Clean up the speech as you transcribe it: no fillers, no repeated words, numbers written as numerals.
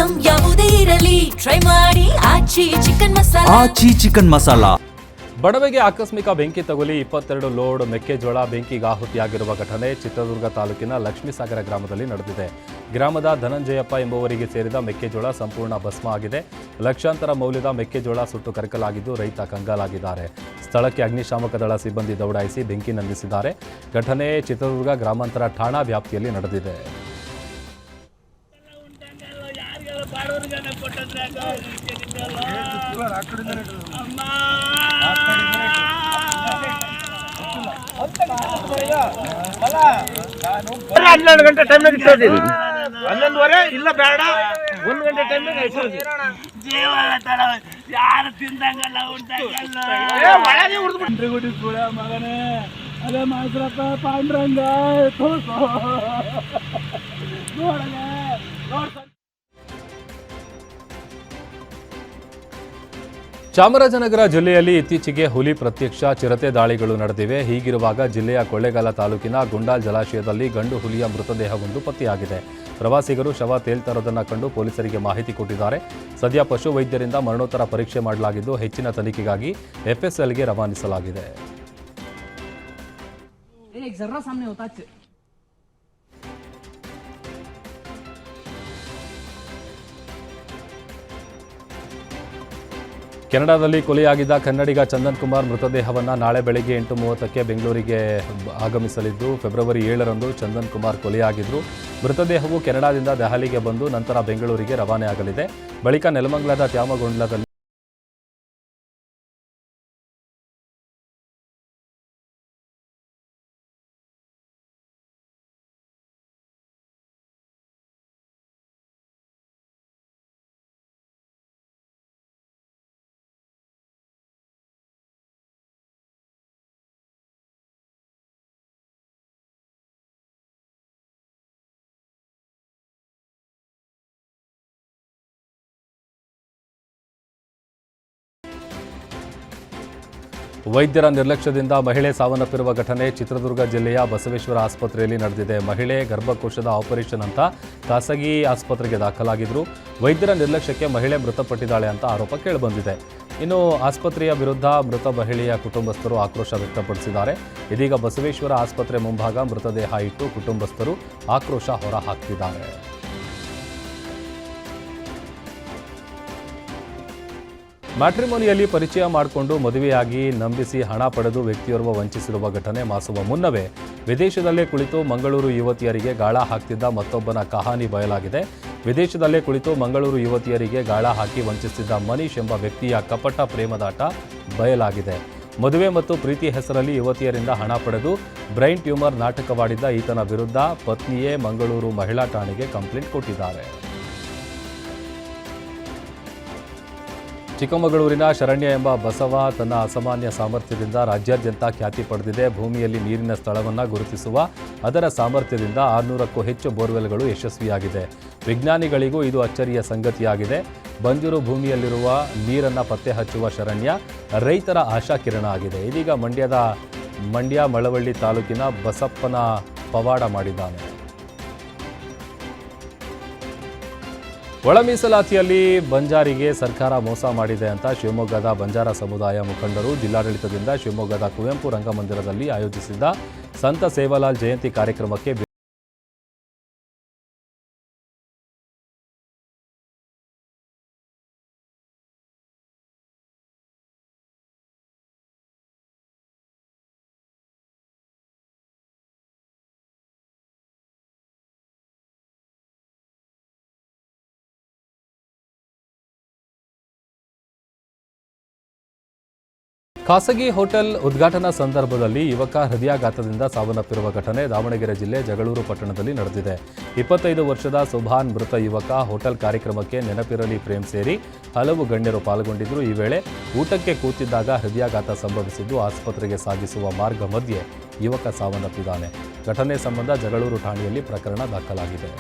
Item ಯಾವುದೇ ಇರಲಿ try ಮಾಡಿ ಆಚಿ ಚಿಕನ್ ಮಸಾಲಾ. ಬಡವೆಗೆ ಆಕಸ್ಮಿಕ ಬೆಂಕಿ ತಗುಲಿ 22 ಲೋಡ್ ಮೆಕ್ಕೆಜೋಳ ಬೆಂಕಿಗೆ ಆಹುತಿಯಾಗಿರುವ ಘಟನೆ ಚಿತ್ರದುರ್ಗ ತಾಲೂಕಿನ ಲಕ್ಷ್ಮೀಸಾಗರ ಗ್ರಾಮದಲ್ಲಿ ನಡೆದಿದೆ. ಗ್ರಾಮದ ಧನಂಜಯಪ್ಪ ಎಂಬುವರಿಗೆ ಸೇರಿದ ಮೆಕ್ಕೆಜೋಳ ಸಂಪೂರ್ಣ ಭಸ್ಮ ಆಗಿದೆ. ಲಕ್ಷಾಂತರ ಮೌಲ್ಯದ ಮೆಕ್ಕೆಜೋಳ ಸುಟ್ಟು ಕರಕಲಾಗಿದ್ದು ರೈತ ಕಂಗಾಲಾಗಿದ್ದಾರೆ. ಸ್ಥಳಕ್ಕೆ ಅಗ್ನಿಶಾಮಕ ದಳ ಸಿಬ್ಬಂದಿ ದೌಡಾಯಿಸಿ ಬೆಂಕಿ ನಂದಿಸಿದ್ದಾರೆ. ಘಟನೆ ಚಿತ್ರದುರ್ಗ ಗ್ರಾಮಾಂತರ ಠಾಣಾ ವ್ಯಾಪ್ತಿಯಲ್ಲಿ ನಡೆದಿದೆ. ಹನ್ನೆರಡು ಗಂಟೆ ಟೈಮಿಗೆ ಇಟ್ಟಿದ್ದೀವಿ. 11:30 ಇಲ್ಲ ಬೇಡ 1 ಗಂಟೆ ಟೈಮಿಗೆ ಇಟ್ಟಿದ್ದೀವಿ. ಯಾರು ತಿಂದಂಗಲ್ಲ ಮಗನೇ ಅದೇ ಮಾತ್ರಪ್ಪ ಪಾಂಡ್ರಂಗ ಚಾಮರಾಜನಗರ ಜಿಲ್ಲೆಯಲ್ಲಿ ಇತ್ತೀಚೆಗೆ ಹುಲಿ ಪ್ರತ್ಯಕ್ಷ ಚಿರತೆ ದಾಳಿಗಳು ನಡೆದಿವೆ. ಹೀಗಿರುವಾಗ ಜಿಲ್ಲೆಯ ಕೊಳ್ಳೇಗಾಲ ತಾಲೂಕಿನ ಗುಂಡಾಲ್ ಜಲಾಶಯದಲ್ಲಿ ಗಂಡು ಹುಲಿಯ ಮೃತದೇಹವೊಂದು ಪತ್ತೆಯಾಗಿದೆ. ಪ್ರವಾಸಿಗರು ಶವ ತೇಲ್ತಿರೋದನ್ನು ಕಂಡು ಪೊಲೀಸರಿಗೆ ಮಾಹಿತಿ ಕೊಟ್ಟಿದ್ದಾರೆ. ಸದ್ಯ ಪಶು ವೈದ್ಯರಿಂದ ಮರಣೋತ್ತರ ಪರೀಕ್ಷೆ ಮಾಡಲಾಗಿದ್ದು ಹೆಚ್ಚಿನ ತನಿಖೆಗಾಗಿ ಎಫ್ಎಸ್ಎಲ್ಗೆ ರವಾನಿಸಲಾಗಿದೆ. ಕೆನಡಾದಲ್ಲಿ ಕೊಲೆಯಾಗಿದ್ದ ಕನ್ನಡಿಗ ಚಂದನ್ ಕುಮಾರ್ ಮೃತದೇಹವನ್ನು ನಾಳೆ ಬೆಳಗ್ಗೆ 8:30ಕ್ಕೆ ಬೆಂಗಳೂರಿಗೆ ಆಗಮಿಸಲಿದ್ದು ಫೆಬ್ರವರಿ 7ರಂದು ಚಂದನ್ ಕುಮಾರ್ ಕೊಲೆಯಾಗಿದ್ದರು. ಮೃತದೇಹವು ಕೆನಡಾದಿಂದ ದೆಹಲಿಗೆ ಬಂದು ನಂತರ ಬೆಂಗಳೂರಿಗೆ ರವಾನೆ ಆಗಲಿದೆ. ಬಳಿಕ ನೆಲಮಂಗಲದ ತ್ಯಾಮಗೊಂಡ್ಲದಲ್ಲಿ ವೈದ್ಯರ ನಿರ್ಲಕ್ಷ್ಯದಿಂದ ಮಹಿಳೆ ಸಾವನ್ನಪ್ಪಿರುವ ಘಟನೆ ಚಿತ್ರದುರ್ಗ ಜಿಲ್ಲೆಯ ಬಸವೇಶ್ವರ ಆಸ್ಪತ್ರೆಯಲ್ಲಿ ನಡೆದಿದೆ. ಮಹಿಳೆ ಗರ್ಭಕೋಶದ ಆಪರೇಷನ್ ಅಂತ ಖಾಸಗಿ ಆಸ್ಪತ್ರೆಗೆ ದಾಖಲಾಗಿದ್ರು. ವೈದ್ಯರ ನಿರ್ಲಕ್ಷ್ಯಕ್ಕೆ ಮಹಿಳೆ ಮೃತಪಟ್ಟಿದ್ದಾಳೆ ಅಂತ ಆರೋಪ ಕೇಳಿಬಂದಿದೆ. ಇನ್ನು ಆಸ್ಪತ್ರೆಯ ವಿರುದ್ಧ ಮೃತ ಮಹಿಳೆಯ ಕುಟುಂಬಸ್ಥರು ಆಕ್ರೋಶ ವ್ಯಕ್ತಪಡಿಸಿದ್ದಾರೆ. ಇದೀಗ ಬಸವೇಶ್ವರ ಆಸ್ಪತ್ರೆ ಮುಂಭಾಗ ಮೃತದೇಹ ಇಟ್ಟು ಕುಟುಂಬಸ್ಥರು ಆಕ್ರೋಶ ಹೊರಹಾಕ್ತಿದ್ದಾರೆ. ಮ್ಯಾಟ್ರಿಮೋನಿಯಲ್ಲಿ ಪರಿಚಯ ಮಾಡಿಕೊಂಡು ಮದುವೆಯಾಗಿ ನಂಬಿಸಿ ಹಣ ಪಡೆದು ವ್ಯಕ್ತಿಯೋರ್ವ ವಂಚಿಸಿರುವ ಘಟನೆ ಮಾಸುವ ಮುನ್ನವೇ ವಿದೇಶದಲ್ಲೇ ಕುಳಿತು ಮಂಗಳೂರು ಯುವತಿಯರಿಗೆ ಗಾಳ ಹಾಕ್ತಿದ್ದ ಮತ್ತೊಬ್ಬನ ಕಹಾನಿ ಬಯಲಾಗಿದೆ. ವಿದೇಶದಲ್ಲೇ ಕುಳಿತು ಮಂಗಳೂರು ಯುವತಿಯರಿಗೆ ಗಾಳ ಹಾಕಿ ವಂಚಿಸಿದ್ದ ಮನೀಶ್ ಎಂಬ ವ್ಯಕ್ತಿಯ ಕಪಟ ಪ್ರೇಮದಾಟ ಬಯಲಾಗಿದೆ. ಮದುವೆ ಮತ್ತು ಪ್ರೀತಿ ಹೆಸರಲ್ಲಿ ಯುವತಿಯರಿಂದ ಹಣ ಪಡೆದು ಬ್ರೈನ್ ಟ್ಯೂಮರ್ ನಾಟಕವಾಡಿದ್ದ ಈತನ ವಿರುದ್ಧ ಪತ್ನಿಯೇ ಮಂಗಳೂರು ಮಹಿಳಾ ಠಾಣೆಗೆ ಕಂಪ್ಲೇಂಟ್ ಕೊಟ್ಟಿದ್ದಾರೆ. ಚಿಕ್ಕಮಗಳೂರಿನ ಶರಣ್ಯ ಎಂಬ ಬಸವ ತನ್ನ ಅಸಾಮಾನ್ಯ ಸಾಮರ್ಥ್ಯದಿಂದ ರಾಜ್ಯಾದ್ಯಂತ ಖ್ಯಾತಿ ಪಡೆದಿದೆ. ಭೂಮಿಯಲ್ಲಿ ನೀರಿನ ಸ್ಥಳವನ್ನು ಗುರುತಿಸುವ ಅದರ ಸಾಮರ್ಥ್ಯದಿಂದ 600ಕ್ಕೂ ಹೆಚ್ಚು ಬೋರ್ವೆಲ್ಗಳು ಯಶಸ್ವಿಯಾಗಿದೆ. ವಿಜ್ಞಾನಿಗಳಿಗೂ ಇದು ಅಚ್ಚರಿಯ ಸಂಗತಿಯಾಗಿದೆ. ಬಂಜರು ಭೂಮಿಯಲ್ಲಿರುವ ನೀರನ್ನು ಪತ್ತೆ ಹಚ್ಚುವ ಶರಣ್ಯ ರೈತರ ಆಶಾಕಿರಣ ಆಗಿದೆ. ಇದೀಗ ಮಂಡ್ಯ ಮಳವಳ್ಳಿ ತಾಲೂಕಿನ ಬಸಪ್ಪನ ಪವಾಡ ಮಾಡಿದ್ದಾನೆ. ಒಳ ಮೀಸಲಾತಿಯಲ್ಲಿ ಬಂಜಾರಿಗೆ ಸರ್ಕಾರ ಮೋಸ ಮಾಡಿದೆ ಅಂತ ಶಿವಮೊಗ್ಗದ ಬಂಜಾರ ಸಮುದಾಯ ಮುಖಂಡರು ಜಿಲ್ಲಾಡಳಿತದಿಂದ ಶಿವಮೊಗ್ಗದ ಕುವೆಂಪು ರಂಗಮಂದಿರದಲ್ಲಿ ಆಯೋಜಿಸಿದ್ದ ಸಂತ ಸೇವಾಲಾಲ್ ಜಯಂತಿ ಕಾರ್ಯಕ್ರಮಕ್ಕೆ ಖಾಸಗಿ ಹೋಟೆಲ್ ಉದ್ಘಾಟನಾ ಸಂದರ್ಭದಲ್ಲಿ ಯುವಕ ಹೃದಯಾಘಾತದಿಂದ ಸಾವನ್ನಪ್ಪಿರುವ ಘಟನೆ ದಾವಣಗೆರೆ ಜಿಲ್ಲೆ ಜಗಳೂರು ಪಟ್ಟಣದಲ್ಲಿ ನಡೆದಿದೆ. 25 ವರ್ಷದ ಸುಭಾನ್ ಮೃತ ಯುವಕ ಹೋಟೆಲ್ ಕಾರ್ಯಕ್ರಮಕ್ಕೆ ನೆನಪಿರಲಿ ಪ್ರೇಮ್ ಸೇರಿ ಹಲವು ಗಣ್ಯರು ಪಾಲ್ಗೊಂಡಿದ್ದರು. ಈ ವೇಳೆ ಊಟಕ್ಕೆ ಕೂತಿದ್ದಾಗ ಹೃದಯಾಘಾತ ಸಂಭವಿಸಿದ್ದು ಆಸ್ಪತ್ರೆಗೆ ಸಾಗಿಸುವ ಮಾರ್ಗ ಮಧ್ಯೆ ಯುವಕ ಸಾವನ್ನಪ್ಪಿದ್ದಾನೆ. ಘಟನೆ ಸಂಬಂಧ ಜಗಳೂರು ಠಾಣೆಯಲ್ಲಿ ಪ್ರಕರಣ ದಾಖಲಾಗಿದೆ.